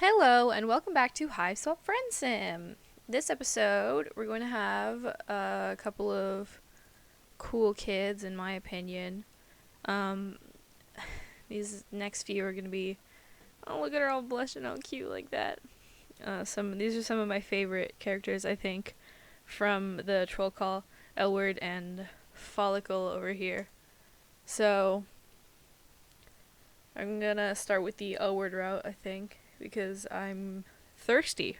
Hello, and welcome back to Hiveswap Friendsim. This episode, we're going to have a couple of cool kids, in my opinion. Um, these next few are going to be, oh, look at her all blushing, all cute like that. These are some of my favorite characters, I think, from the troll call, Elwurd and Follicle over here. So, I'm gonna start with the Elwurd route, I think, because I'm thirsty.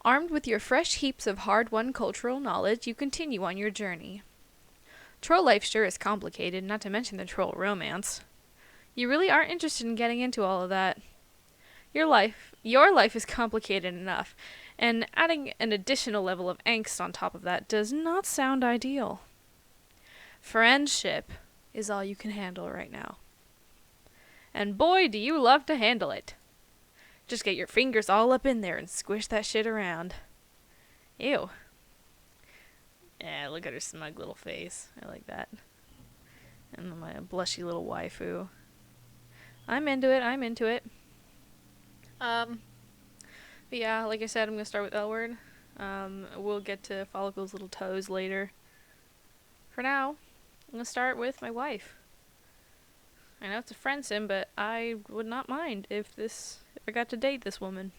Armed with your fresh heaps of hard-won cultural knowledge, you continue on your journey. Troll life sure is complicated, not to mention the troll romance. You really aren't interested in getting into all of that. Your life is complicated enough, and adding an additional level of angst on top of that does not sound ideal. Friendship is all you can handle right now. And boy, do you love to handle it. Just get your fingers all up in there and squish that shit around. Ew. Yeah, look at her smug little face. I like that. And my blushy little waifu. I'm into it. But yeah, like I said, I'm gonna start with Elwurd. We'll get to Follicle's little toes later. For now, I'm gonna start with my wife. I know it's a friend sim, but I would not mind if I got to date this woman.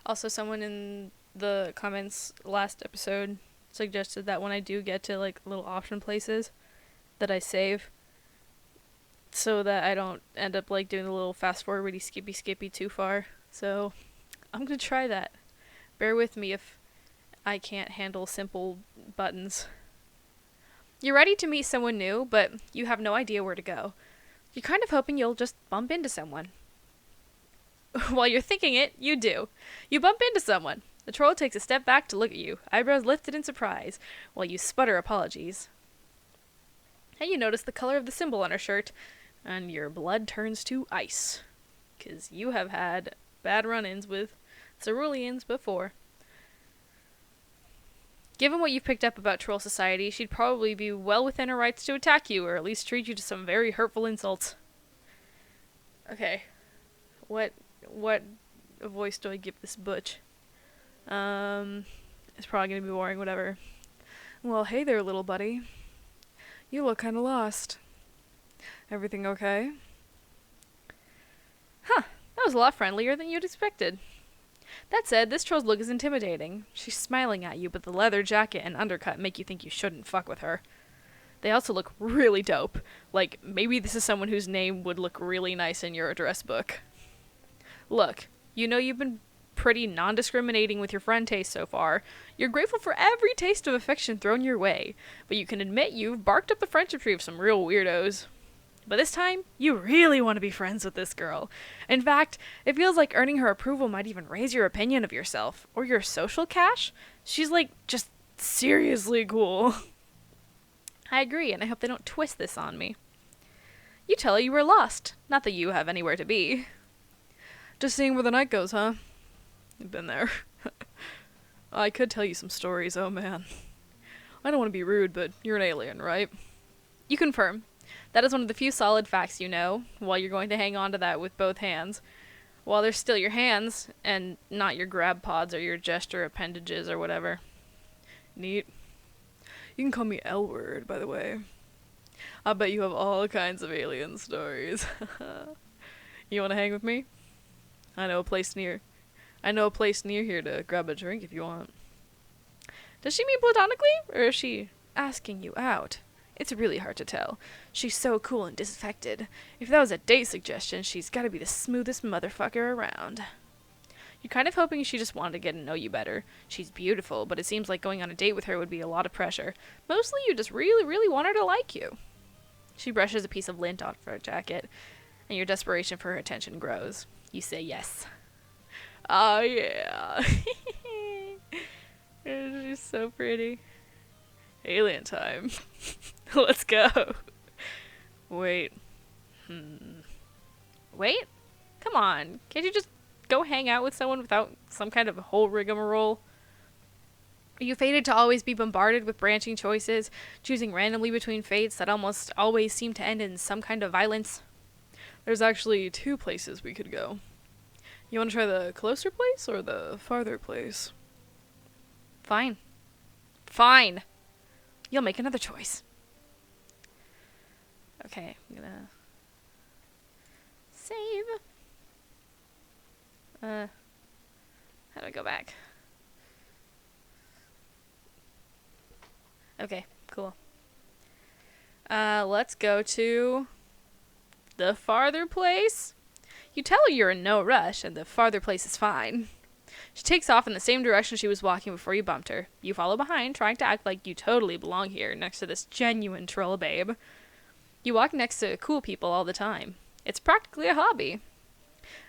Also, someone in the comments last episode suggested that when I do get to like little option places, that I save, so that I don't end up like doing a little fast forwardy skippy too far. So I'm gonna try that. Bear with me if I can't handle simple buttons. You're ready to meet someone new, but you have no idea where to go. You're kind of hoping you'll just bump into someone. While you're thinking it, you do. You bump into someone. The troll takes a step back to look at you, eyebrows lifted in surprise, while you sputter apologies. And you notice the color of the symbol on her shirt, and your blood turns to ice. 'Cause you have had bad run-ins with ceruleans before. Given what you've picked up about troll society, she'd probably be well within her rights to attack you, or at least treat you to some very hurtful insults. Okay. What voice do I give this butch? It's probably gonna be boring, whatever. Well, hey there, little buddy. You look kinda lost. Everything okay? Huh, that was a lot friendlier than you'd expected. That said, this troll's look is intimidating. She's smiling at you, but the leather jacket and undercut make you think you shouldn't fuck with her. They also look really dope. Like, maybe this is someone whose name would look really nice in your address book. Look, you know you've been pretty non-discriminating with your friend taste so far. You're grateful for every taste of affection thrown your way, but you can admit you've barked up the friendship tree of some real weirdos. But this time, you really want to be friends with this girl. In fact, it feels like earning her approval might even raise your opinion of yourself, or your social cash. She's like, just seriously cool. I agree, and I hope they don't twist this on me. You tell her you were lost, not that you have anywhere to be. Just seeing where the night goes, huh? You've been there. I could tell you some stories, oh man. I don't want to be rude, but you're an alien, right? You confirm. That is one of the few solid facts you know, while you're going to hang on to that with both hands. While they're still your hands, and not your grab pods or your gesture appendages or whatever. Neat. You can call me Elwurd, by the way. I bet you have all kinds of alien stories. You want to hang with me? I know a place near here to grab a drink if you want. Does she mean platonically, or is she asking you out? It's really hard to tell. She's so cool and disaffected. If that was a date suggestion, she's gotta be the smoothest motherfucker around. You're kind of hoping she just wanted to get to know you better. She's beautiful, but it seems like going on a date with her would be a lot of pressure. Mostly you just really, really want her to like you. She brushes a piece of lint off her jacket, and your desperation for her attention grows. You say yes. Oh yeah. She's so pretty. Alien time. Let's go. Wait. Wait? Come on. Can't you just go hang out with someone without some kind of whole rigmarole? Are you fated to always be bombarded with branching choices, choosing randomly between fates that almost always seem to end in some kind of violence? There's actually 2 places we could go. You want to try the closer place or the farther place? Fine. Fine. You'll make another choice. Okay, I'm gonna save. How do I go back? Okay, cool. Let's go to the farther place. You tell her you're in no rush, and the farther place is fine. She takes off in the same direction she was walking before you bumped her. You follow behind, trying to act like you totally belong here, next to this genuine troll babe. You walk next to cool people all the time. It's practically a hobby.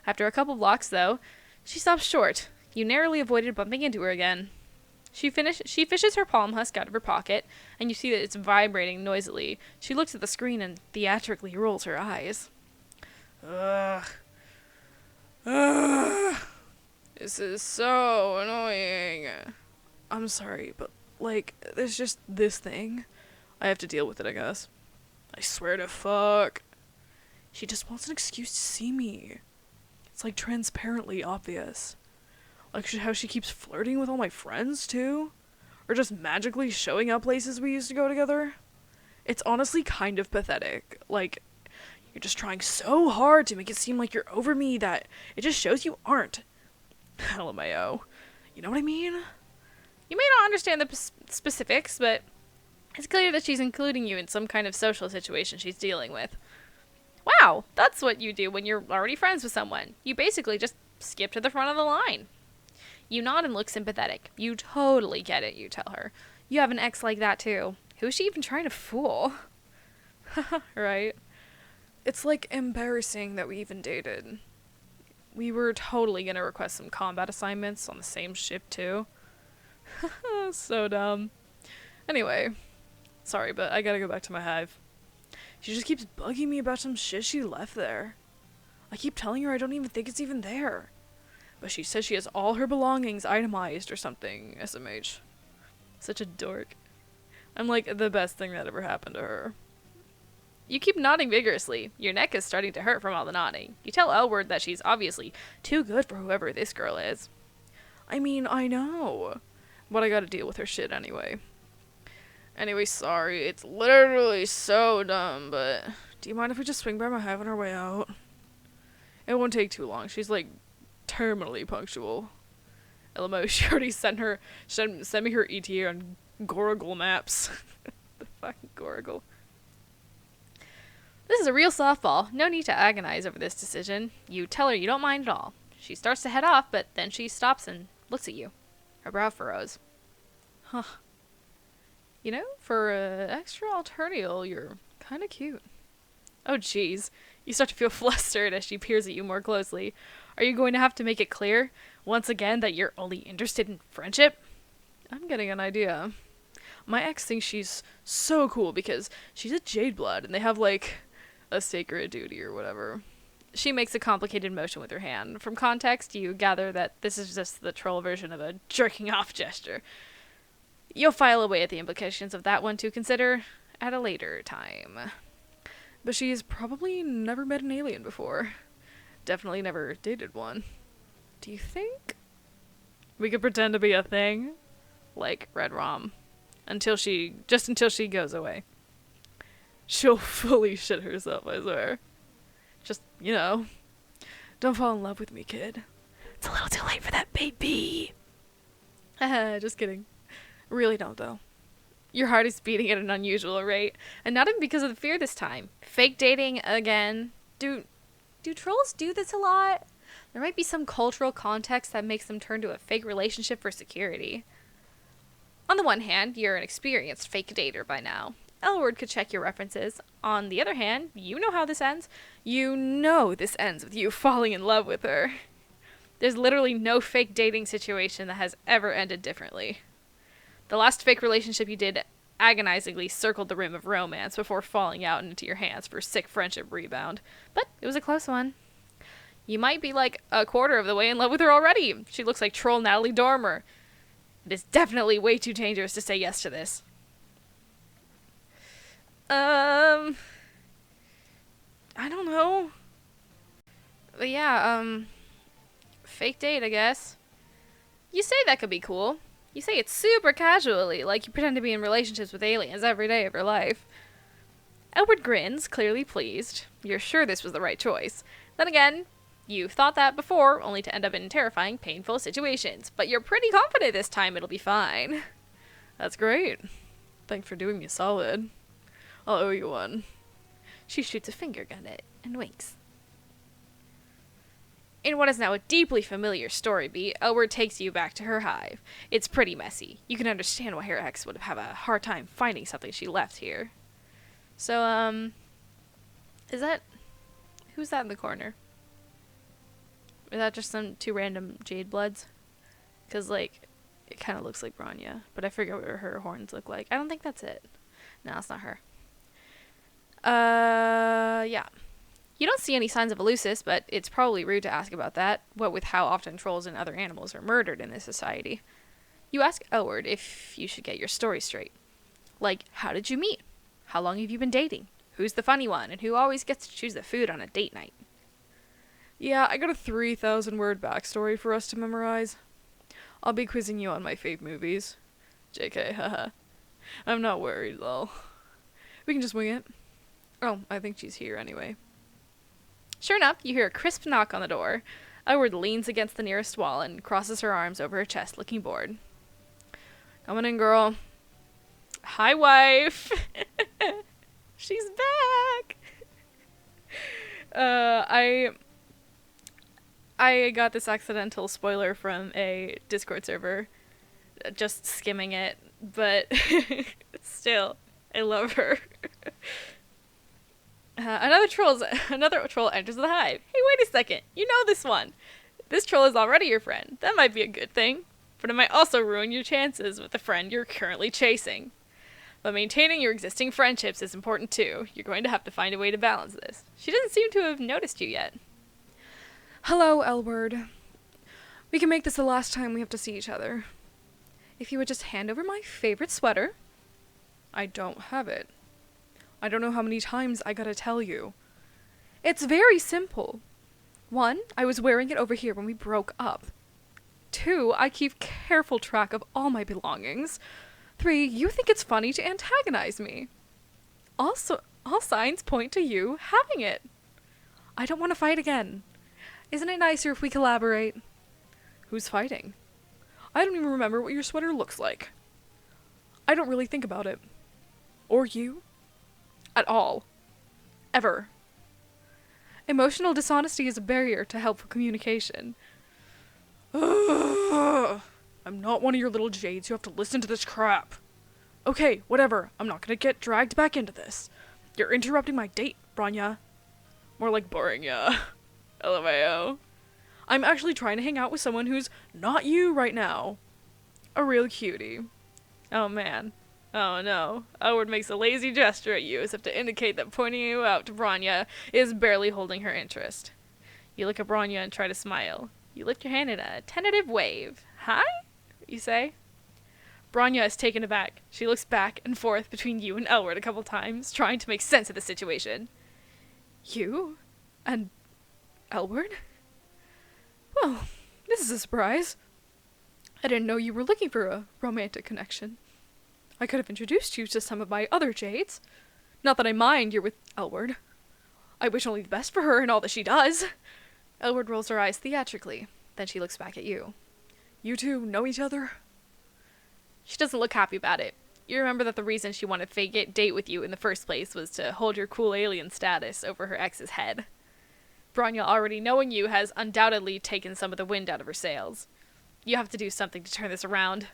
After a couple blocks, though, she stops short. You narrowly avoided bumping into her again. She fishes her palm husk out of her pocket, and you see that it's vibrating noisily. She looks at the screen and theatrically rolls her eyes. Ugh. Ugh. This is so annoying. I'm sorry, but, like, there's just this thing. I have to deal with it, I guess. I swear to fuck. She just wants an excuse to see me. It's, like, transparently obvious. Like, how she keeps flirting with all my friends, too? Or just magically showing up places we used to go together? It's honestly kind of pathetic. Like, you're just trying so hard to make it seem like you're over me that it just shows you aren't. LMAO. You know what I mean? You may not understand the specifics, but it's clear that she's including you in some kind of social situation she's dealing with. Wow, that's what you do when you're already friends with someone. You basically just skip to the front of the line. You nod and look sympathetic. You totally get it, you tell her. You have an ex like that too. Who's she even trying to fool? Right? It's like embarrassing that we even dated. We were totally gonna request some combat assignments on the same ship too. So dumb. Anyway, sorry, but I gotta go back to my hive. She just keeps bugging me about some shit she left there. I keep telling her I don't even think it's even there. But she says she has all her belongings itemized or something, SMH. Such a dork. I'm like the best thing that ever happened to her. You keep nodding vigorously. Your neck is starting to hurt from all the nodding. You tell Elwurd that she's obviously too good for whoever this girl is. I mean, I know. But I gotta deal with her shit anyway. Anyway, sorry. It's literally so dumb, but do you mind if we just swing by my hive on our way out? It won't take too long. She's like terminally punctual. LMO, she already sent me her ETA on Goragle maps. The fucking Goragle. This is a real softball. No need to agonize over this decision. You tell her you don't mind at all. She starts to head off, but then she stops and looks at you. Her brow furrows. Huh. You know, for an extra alternial, you're kind of cute. Oh, jeez. You start to feel flustered as she peers at you more closely. Are you going to have to make it clear, once again, that you're only interested in friendship? I'm getting an idea. My ex thinks she's so cool because she's a Jade Blood, and they have, like, a sacred duty or whatever. She makes a complicated motion with her hand. From context, you gather that this is just the troll version of a jerking off gesture. You'll file away at the implications of that one to consider at a later time. But she's probably never met an alien before. Definitely never dated one. Do you think we could pretend to be a thing? Like Red Rom. Until she goes away. She'll fully shit herself, I swear. Just, you know, don't fall in love with me, kid. It's a little too late for that, baby. Just kidding. Really don't, though. Your heart is beating at an unusual rate, and not even because of the fear this time. Fake dating again. Do trolls do this a lot? There might be some cultural context that makes them turn to a fake relationship for security. On the one hand, you're an experienced fake dater by now. Elwurd could check your references. On the other hand, you know how this ends. You know this ends with you falling in love with her. There's literally no fake dating situation that has ever ended differently. The last fake relationship you did agonizingly circled the rim of romance before falling out into your hands for sick friendship rebound. But it was a close one. You might be like a quarter of the way in love with her already. She looks like troll Natalie Dormer. It is definitely way too dangerous to say yes to this. I don't know. But yeah, fake date, I guess. You say that could be cool. You say it super casually, like you pretend to be in relationships with aliens every day of your life. Elwurd grins, clearly pleased. You're sure this was the right choice. Then again, you've thought that before, only to end up in terrifying, painful situations. But you're pretty confident this time it'll be fine. That's great. Thanks for doing me a solid. I'll owe you one. She shoots a finger gun at it and winks. In what is now a deeply familiar story beat, Elwurd takes you back to her hive. It's pretty messy. You can understand why her ex would have a hard time finding something she left here. So, who's that in the corner? Is that just some two random Jade Bloods? Because, like, it kind of looks like Bronya, but I forget what her horns look like. I don't think that's it. No, it's not her. Yeah. You don't see any signs of Elusis, but it's probably rude to ask about that, what with how often trolls and other animals are murdered in this society. You ask Elwurd if you should get your story straight. Like, how did you meet? How long have you been dating? Who's the funny one, and who always gets to choose the food on a date night? Yeah, I got a 3,000-word backstory for us to memorize. I'll be quizzing you on my fave movies. JK, haha. I'm not worried, lol. We can just wing it. Oh, I think she's here anyway. Sure enough, you hear a crisp knock on the door. Elwurd leans against the nearest wall and crosses her arms over her chest, looking bored. Coming in, girl. Hi, wife. She's back. I got this accidental spoiler from a Discord server, just skimming it, but still, I love her. Another troll enters the hive. Hey, wait a second. You know this one. This troll is already your friend. That might be a good thing. But it might also ruin your chances with the friend you're currently chasing. But maintaining your existing friendships is important too. You're going to have to find a way to balance this. She doesn't seem to have noticed you yet. Hello, Elwurd. We can make this the last time we have to see each other. If you would just hand over my favorite sweater. I don't have it. I don't know how many times I gotta tell you. It's very simple. 1, I was wearing it over here when we broke up. 2, I keep careful track of all my belongings. 3, you think it's funny to antagonize me. Also, all signs point to you having it. I don't want to fight again. Isn't it nicer if we collaborate? Who's fighting? I don't even remember what your sweater looks like. I don't really think about it. Or you. At all. Ever. Emotional dishonesty is a barrier to helpful communication. Ugh. I'm not one of your little jades who have to listen to this crap. Okay, whatever. I'm not gonna get dragged back into this. You're interrupting my date, Bronya. More like boring, yeah. LMAO. I'm actually trying to hang out with someone who's not you right now. A real cutie. Oh man. Oh no. Elwurd makes a lazy gesture at you as if to indicate that pointing you out to Bronya is barely holding her interest. You look at Bronya and try to smile. You lift your hand in a tentative wave. Hi? You say. Bronya is taken aback. She looks back and forth between you and Elwurd a couple times, trying to make sense of the situation. You? And Elwurd? Well, this is a surprise. I didn't know you were looking for a romantic connection. I could have introduced you to some of my other jades. Not that I mind you're with Elwurd. I wish only the best for her and all that she does. Elwurd rolls her eyes theatrically. Then she looks back at you. You two know each other? She doesn't look happy about it. You remember that the reason she wanted to fake date with you in the first place was to hold your cool alien status over her ex's head. Bronya, already knowing you, has undoubtedly taken some of the wind out of her sails. You have to do something to turn this around.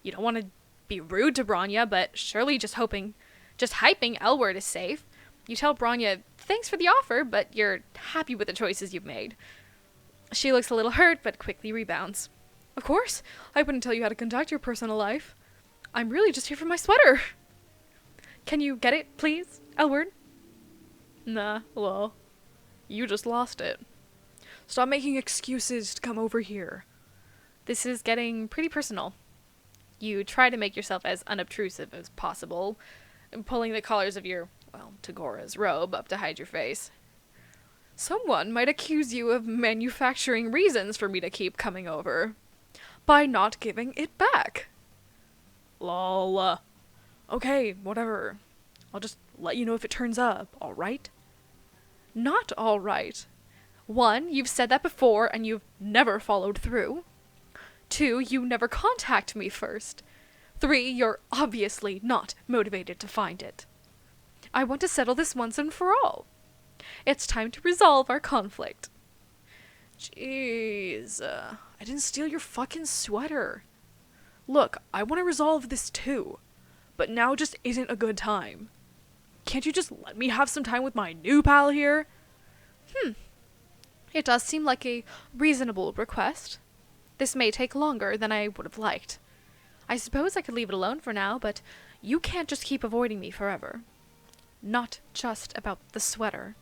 You don't want to be rude to Bronya, but surely just hyping Elwurd is safe. You tell Bronya, thanks for the offer, but you're happy with the choices you've made. She looks a little hurt, but quickly rebounds. Of course, I wouldn't tell you how to conduct your personal life. I'm really just here for my sweater. Can you get it, please, Elwurd? Nah, well, you just lost it. Stop making excuses to come over here. This is getting pretty personal. You try to make yourself as unobtrusive as possible, pulling the collars of your, Tagora's robe up to hide your face. Someone might accuse you of manufacturing reasons for me to keep coming over by not giving it back. Lol. Okay, whatever. I'll just let you know if it turns up, alright? Not alright. 1, you've said that before and you've never followed through. 2, you never contact me first. 3, you're obviously not motivated to find it. I want to settle this once and for all. It's time to resolve our conflict. Jeez, I didn't steal your fucking sweater. Look, I want to resolve this too, but now just isn't a good time. Can't you just let me have some time with my new pal here? It does seem like a reasonable request. This may take longer than I would have liked. I suppose I could leave it alone for now, but you can't just keep avoiding me forever. Not just about the sweater.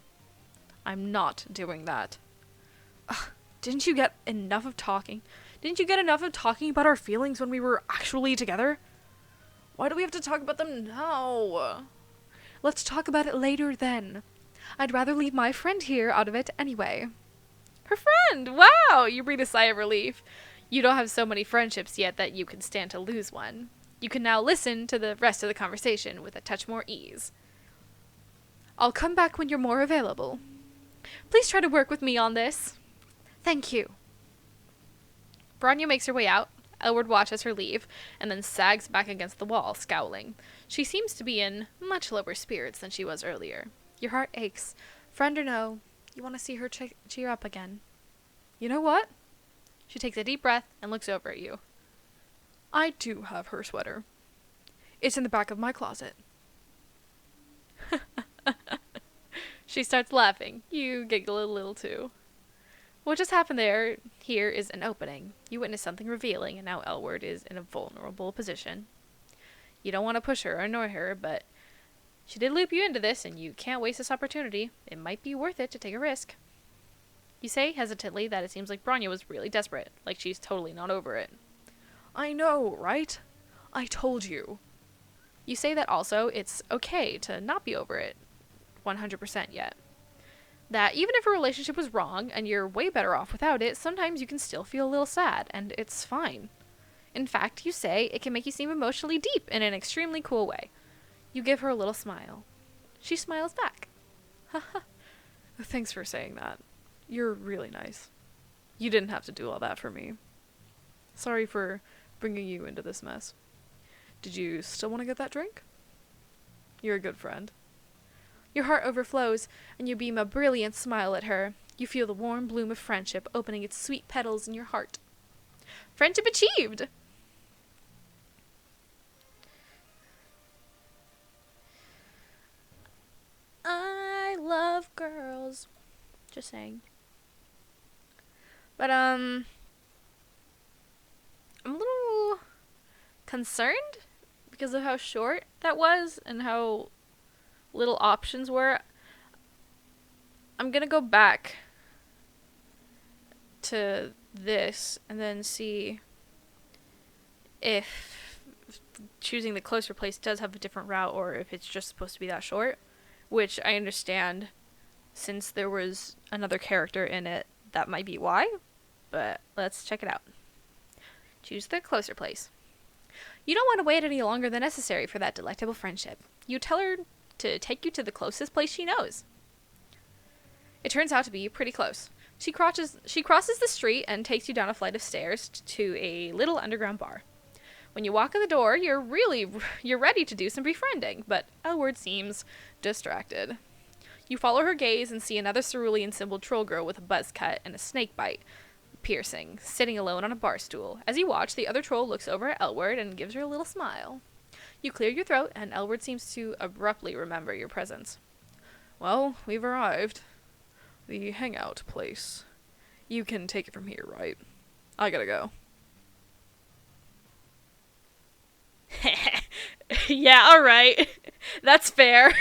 I'm not doing that. Ugh, didn't you get enough of talking? Didn't you get enough of talking about our feelings when we were actually together? Why do we have to talk about them now? Let's talk about it later then. I'd rather leave my friend here out of it anyway. Her friend! Wow! You breathe a sigh of relief. You don't have so many friendships yet that you can stand to lose one. You can now listen to the rest of the conversation with a touch more ease. I'll come back when you're more available. Please try to work with me on this. Thank you. Bronya makes her way out. Elwurd watches her leave, and then sags back against the wall, scowling. She seems to be in much lower spirits than she was earlier. Your heart aches. Friend or no, you want to see her cheer up again. You know what? She takes a deep breath and looks over at you. I do have her sweater. It's in the back of my closet. She starts laughing. You giggle a little too. What just happened here is an opening. You witness something revealing, and now Elwurd is in a vulnerable position. You don't want to push her or annoy her, but she did loop you into this, and you can't waste this opportunity. It might be worth it to take a risk. You say hesitantly that it seems like Bronya was really desperate, like she's totally not over it. I know, right? I told you. You say that also it's okay to not be over it 100% yet. That even if a relationship was wrong and you're way better off without it, sometimes you can still feel a little sad, and it's fine. In fact, you say it can make you seem emotionally deep in an extremely cool way. You give her a little smile. She smiles back. Haha. Thanks for saying that. You're really nice. You didn't have to do all that for me. Sorry for bringing you into this mess. Did you still want to get that drink? You're a good friend. Your heart overflows, and you beam a brilliant smile at her. You feel the warm bloom of friendship opening its sweet petals in your heart. Friendship achieved! I love girls. Just saying. But, I'm a little concerned because of how short that was and how little options were. I'm gonna go back to this and then see if choosing the closer place does have a different route or if it's just supposed to be that short, which I understand since there was another character in it, that might be why, but let's check it out. Choose the closer place. You don't want to wait any longer than necessary for that delectable friendship. You tell her to take you to the closest place she knows. It turns out to be pretty close. She crosses the street and takes you down a flight of stairs to a little underground bar. When you walk in the door, you're ready to do some befriending, but Elwurd seems distracted. You follow her gaze and see another cerulean-symboled troll girl with a buzz cut and a snake bite piercing, sitting alone on a bar stool. As you watch, the other troll looks over at Elwurd and gives her a little smile. You clear your throat, and Elwurd seems to abruptly remember your presence. Well, we've arrived. The hangout place. You can take it from here, right? I gotta go. Yeah, alright. That's fair.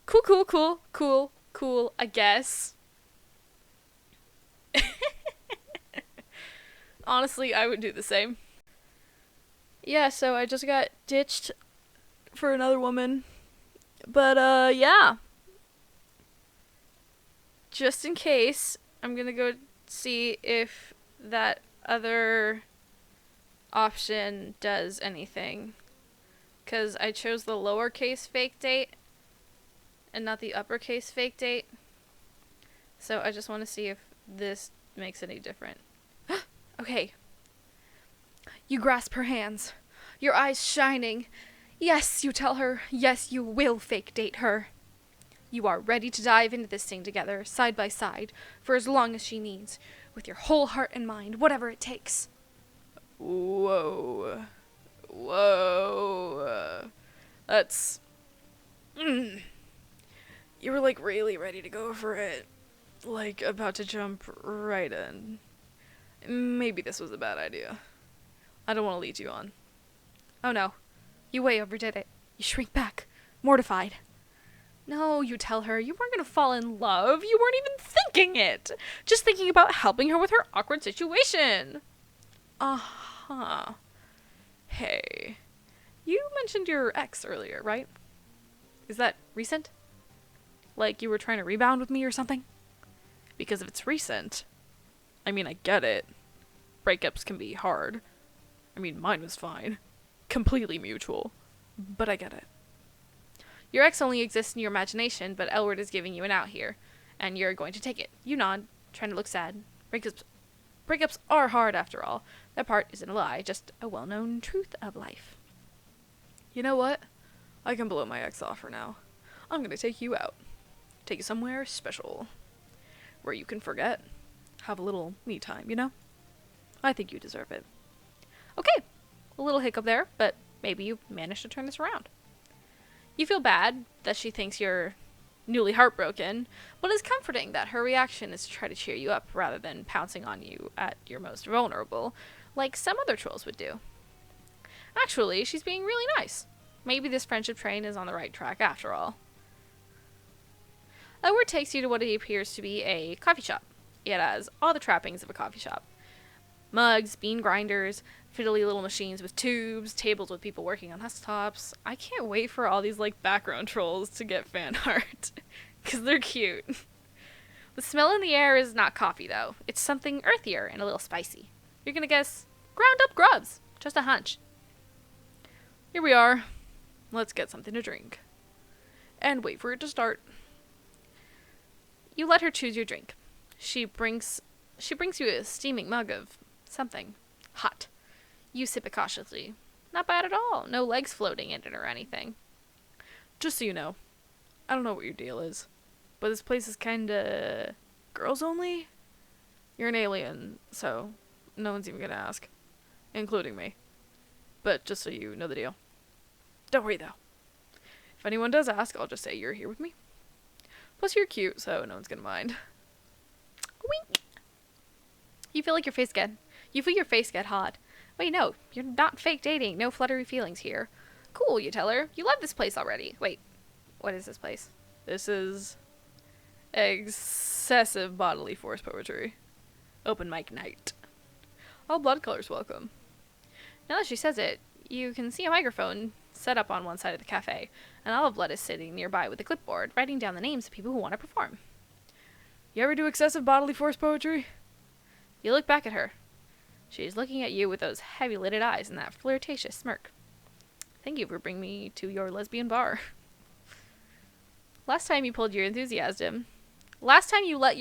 Cool, I guess. Honestly, I would do the same. Yeah, so I just got ditched for another woman. But, yeah. just in case, I'm gonna go see if that other option does anything. Because I chose the lowercase fake date and not the uppercase fake date. So I just want to see if this makes any different. Okay. You grasp her hands, your eyes shining. Yes, you tell her. Yes, you will fake date her. You are ready to dive into this thing together, side by side, for as long as she needs, with your whole heart and mind, whatever it takes. Whoa. Whoa. That's... You were, like, really ready to go for it. Like, about to jump right in. Maybe this was a bad idea. I don't want to lead you on. Oh no. You way overdid it. You shrink back, mortified. No, you tell her, you weren't going to fall in love. You weren't even thinking it. Just thinking about helping her with her awkward situation. Uh-huh. Hey. You mentioned your ex earlier, right? Is that recent? Like you were trying to rebound with me or something? Because if it's recent, I mean, I get it. Breakups can be hard. I mean, mine was fine. Completely mutual. But I get it. Your ex only exists in your imagination, but Elwurd is giving you an out here. And you're going to take it. You nod, trying to look sad. Breakups are hard after all. That part isn't a lie, just a well-known truth of life. You know what? I can blow my ex off for now. I'm gonna take you out. Take you somewhere special. Where you can forget. Have a little me time, you know? I think you deserve it. Okay. A little hiccup there, but maybe you managed to turn this around. You feel bad that she thinks you're newly heartbroken, but it's comforting that her reaction is to try to cheer you up rather than pouncing on you at your most vulnerable, like some other trolls would do. Actually, she's being really nice. Maybe this friendship train is on the right track after all. Elwurd takes you to what appears to be a coffee shop. It has all the trappings of a coffee shop. Mugs, bean grinders, fiddly little machines with tubes, tables with people working on desktops. I can't wait for all these like background trolls to get fan art. Because they're cute. The smell in the air is not coffee though. It's something earthier and a little spicy. You're gonna guess ground up grubs. Just a hunch. Here we are. Let's get something to drink. And wait for it to start. You let her choose your drink. She brings you a steaming mug of something hot. You sip it cautiously. Not bad at all. No legs floating in it or anything. Just so you know, I don't know what your deal is, but this place is kinda girls only? You're an alien, so no one's even gonna ask. Including me. But just so you know the deal. Don't worry though. If anyone does ask, I'll just say you're here with me. Plus you're cute, so no one's gonna mind. Wink! You feel your face get hot. Wait, no, you're not fake dating. No fluttery feelings here. Cool, you tell her. You love this place already. Wait, what is this place? This is excessive bodily force poetry. Open mic night. All blood colors welcome. Now that she says it, you can see a microphone set up on one side of the cafe, and Olive Blood is sitting nearby with a clipboard, writing down the names of people who want to perform. You ever do excessive bodily force poetry? You look back at her. She's looking at you with those heavy-lidded eyes and that flirtatious smirk. Thank you for bringing me to your lesbian bar. Last time you let your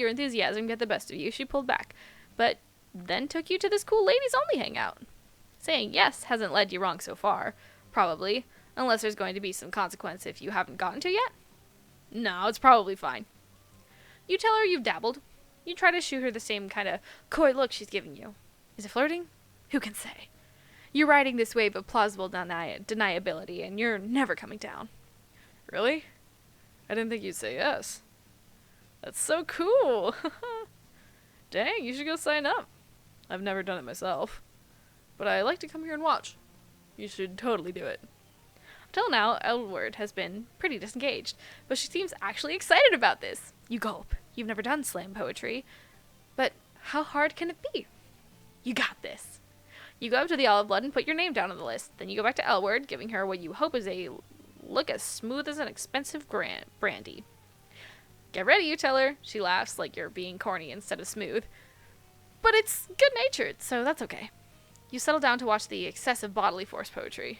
enthusiasm get the best of you, she pulled back, but then took you to this cool ladies-only hangout. Saying yes hasn't led you wrong so far, probably, unless there's going to be some consequence if you haven't gotten to yet. No, it's probably fine. You tell her you've dabbled. You try to shoot her the same kind of coy look she's giving you. Is it flirting? Who can say? You're riding this wave of plausible deniability, and you're never coming down. Really? I didn't think you'd say yes. That's so cool! Dang, you should go sign up. I've never done it myself. But I like to come here and watch. You should totally do it. Until now, Elwurd has been pretty disengaged, but she seems actually excited about this. You gulp. You've never done slam poetry. But how hard can it be? You got this. You go up to the Olive Blood and put your name down on the list. Then you go back to Elwurd, giving her what you hope is a look as smooth as an expensive brandy. Get ready, you tell her. She laughs like you're being corny instead of smooth. But it's good-natured, so that's okay. You settle down to watch the excessive bodily force poetry.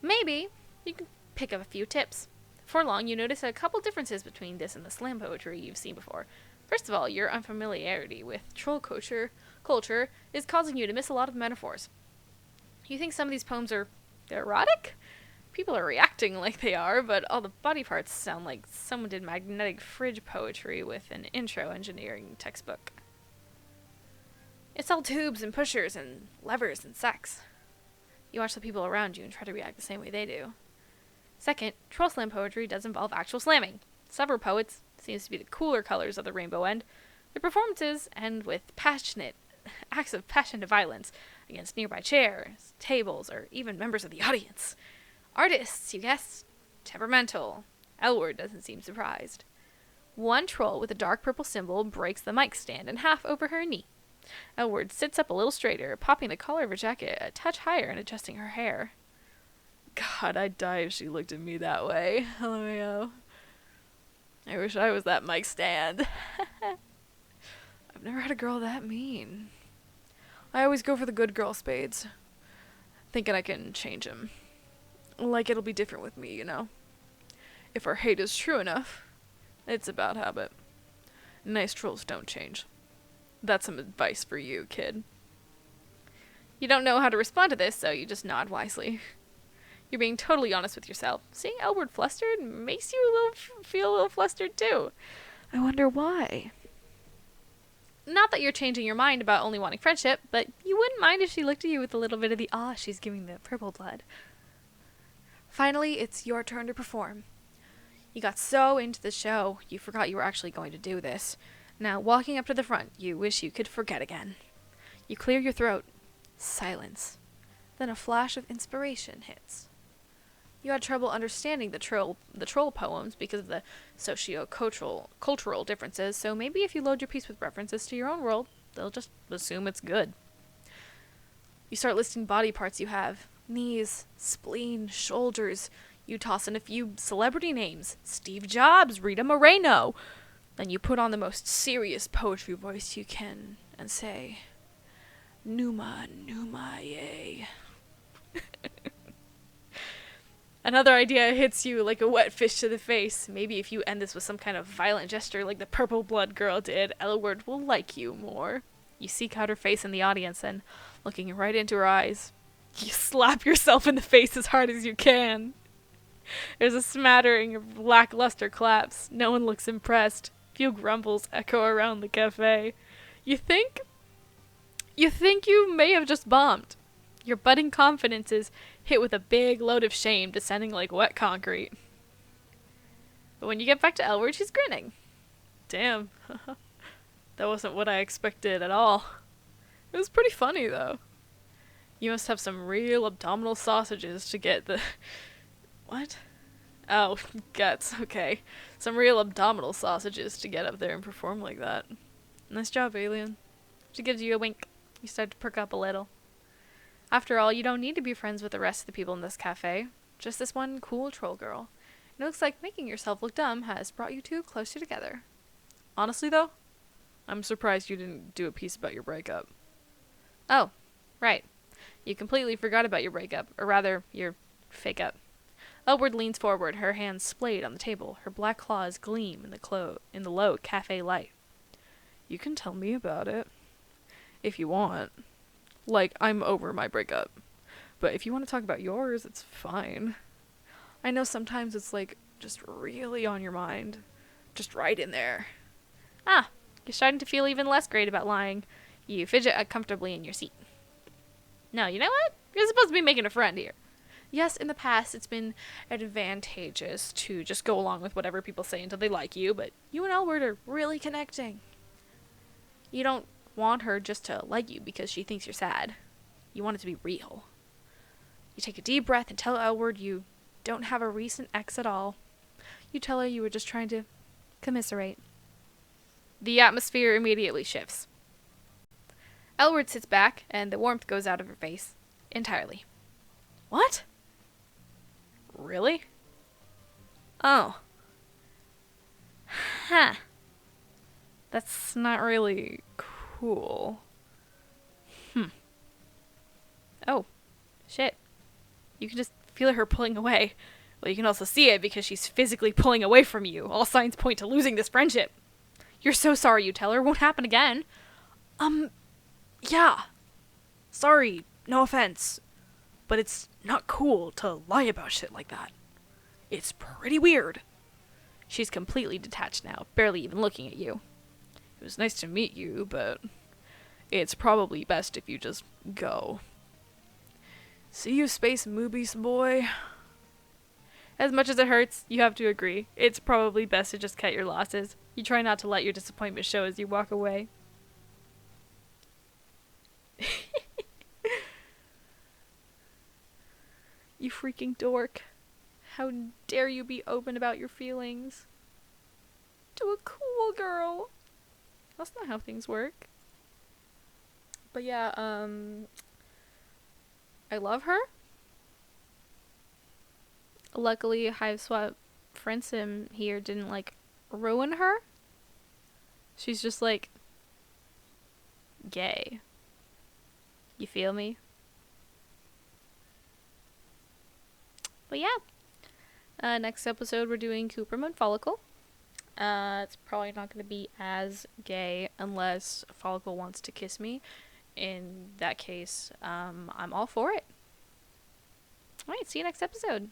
Maybe you can pick up a few tips. For long, you notice a couple differences between this and the slam poetry you've seen before. First of all, your unfamiliarity with troll culture is causing you to miss a lot of metaphors. You think some of these poems are erotic? People are reacting like they are, but all the body parts sound like someone did magnetic fridge poetry with an intro engineering textbook. It's all tubes and pushers and levers and sex. You watch the people around you and try to react the same way they do. Second, troll slam poetry does involve actual slamming. Several poets, seems to be the cooler colors of the rainbow end, their performances end with passionate acts of passionate violence against nearby chairs, tables, or even members of the audience. Artists, you guessed. Temperamental. Elwurd doesn't seem surprised. One troll with a dark purple symbol breaks the mic stand in half over her knee. Elwurd sits up a little straighter, popping the collar of her jacket a touch higher and adjusting her hair. God, I'd die if she looked at me that way. LMAO. I wish I was that mic stand. I've never had a girl that mean. I always go for the good girl spades, thinking I can change him. Like it'll be different with me, you know. If our hate is true enough, it's a bad habit. Nice trolls don't change. That's some advice for you, kid. You don't know how to respond to this, so you just nod wisely. You're being totally honest with yourself. Seeing Elwurd flustered makes you feel a little flustered too. I wonder why. Not that you're changing your mind about only wanting friendship, but you wouldn't mind if she looked at you with a little bit of the awe she's giving the purple blood. Finally, it's your turn to perform. You got so into the show, you forgot you were actually going to do this. Now, walking up to the front, you wish you could forget again. You clear your throat. Silence. Then a flash of inspiration hits. You had trouble understanding the troll poems because of the socio-cultural differences, so maybe if you load your piece with references to your own world, they'll just assume it's good. You start listing body parts you have. Knees, spleen, shoulders. You toss in a few celebrity names. Steve Jobs, Rita Moreno. Then you put on the most serious poetry voice you can and say, Numa, Numa, yay. Another idea hits you like a wet fish to the face. Maybe if you end this with some kind of violent gesture like the purple blood girl did, Elwurd will like you more. You seek out her face in the audience and, looking right into her eyes, you slap yourself in the face as hard as you can. There's a smattering of lackluster claps. No one looks impressed. Few grumbles echo around the cafe. You think you may have just bombed. Your budding confidence is hit with a big load of shame descending like wet concrete. But when you get back to Elwurd, she's grinning. Damn. That wasn't what I expected at all. It was pretty funny, though. You must have some real abdominal sausages to get the... What? Oh, guts, okay. Some real abdominal sausages to get up there and perform like that. Nice job, alien. She gives you a wink. You start to perk up a little. After all, you don't need to be friends with the rest of the people in this cafe. Just this one cool troll girl. And it looks like making yourself look dumb has brought you two closer together. Honestly, though, I'm surprised you didn't do a piece about your breakup. Oh, right. You completely forgot about your breakup, or rather, your fake-up. Elwurd leans forward, her hands splayed on the table, her black claws gleam in the low cafe light. You can tell me about it. If you want. Like, I'm over my breakup. But if you want to talk about yours, it's fine. I know sometimes it's like, just really on your mind. Just right in there. Ah, you're starting to feel even less great about lying. You fidget uncomfortably in your seat. No, you know what? You're supposed to be making a friend here. Yes, in the past, it's been advantageous to just go along with whatever people say until they like you, but you and Elwurd are really connecting. You don't want her just to like you because she thinks you're sad. You want it to be real. You take a deep breath and tell Elwurd you don't have a recent ex at all. You tell her you were just trying to commiserate. The atmosphere immediately shifts. Elwurd sits back, and the warmth goes out of her face. Entirely. What? Really? Oh. Huh. That's not really cool. Oh, shit. You can just feel her pulling away. Well, you can also see it because she's physically pulling away from you. All signs point to losing this friendship. You're so sorry, you tell her. Won't happen again. Yeah. Sorry, no offense. But it's not cool to lie about shit like that. It's pretty weird. She's completely detached now, barely even looking at you. It was nice to meet you, but it's probably best if you just go. See you, space movies, boy. As much as it hurts, you have to agree. It's probably best to just cut your losses. You try not to let your disappointment show as you walk away. You freaking dork. How dare you be open about your feelings? To a cool girl. That's not how things work. But yeah, I love her. Luckily, Hiveswap Friendsim here didn't, like, ruin her. She's just, like, gay. You feel me? But yeah. Next episode, we're doing Cooperman Follicle. It's probably not going to be as gay unless Follicle wants to kiss me. In that case, I'm all for it. Alright, see you next episode.